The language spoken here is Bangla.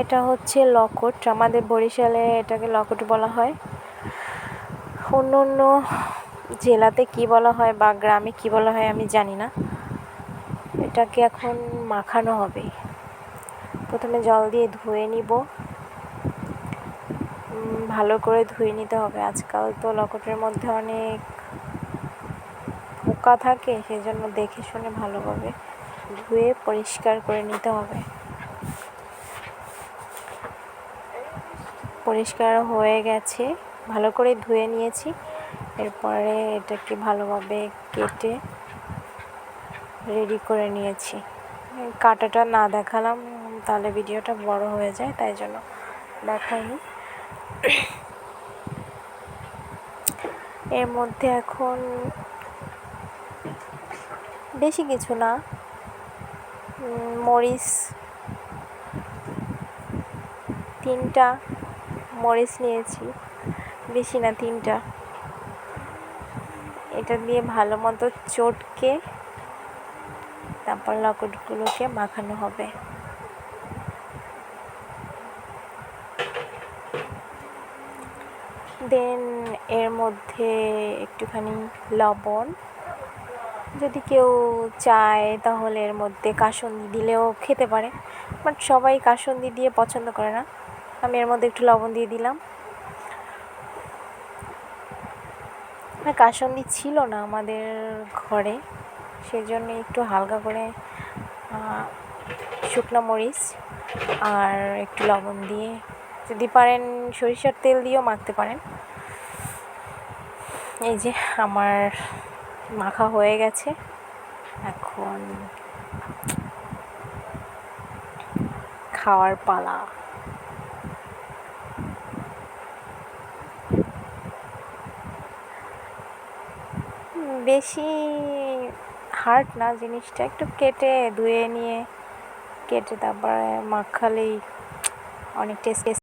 এটা হচ্ছে লকট, আমাদের বরিশালে এটাকে লকট বলা হয়। অন্য অন্য জেলাতে কি বলা হয় বা গ্রামে কি বলা হয় আমি জানি না। এটাকে এখন মাখানো হবে। প্রথমে জল দিয়ে ধুয়ে নিব, ভালো করে ধুয়ে নিতে হবে। আজকাল তো লকটের মধ্যে অনেক পোকা থাকে, সেজন্য দেখে শুনে ভালোভাবে ধুয়ে পরিষ্কার করে নিতে হবে। পরিষ্কার হয়ে গেছে, ভালো করে ধুয়ে নিয়েছি। এরপরে এটাকে ভালোভাবে কেটে রেডি করে নিয়েছি। কাটাটা না দেখালাম তাহলে ভিডিওটা বড় হয়ে যায়, তাই জন্য দেখাইনি। এর মধ্যে এখন বেশি কিছু না, মরিচ 3টা মরিচ নিয়েছি, বেশি না 3টা। এটা দিয়ে ভালো মতো চটকে তারপর লকটগুলোকে মাখানো হবে। দেন এর মধ্যে একটুখানি লবণ, যদি কেউ চায় তাহলে এর মধ্যে কাসুন্দি দিলেও খেতে পারে, বাট সবাই কাসুন্দি দিয়ে পছন্দ করে না। আমি এর মধ্যে একটু লবণ দিয়ে দিলাম। কাসুন্দি ছিল না আমাদের ঘরে, সেজন্য একটু হালকা করে শুকনো মরিচ আর একটু লবণ দিয়ে, যদি পারেন সরিষার তেল দিয়েও মাখতে পারেন। এই যে আমার মাখা হয়ে গেছে, এখন খাওয়ার পালা। বেশি হার্ড না জিনিসটা, একটু কেটে ধুয়ে নিয়ে কেটে তারপরে মাখালেই অনেক টেস্টি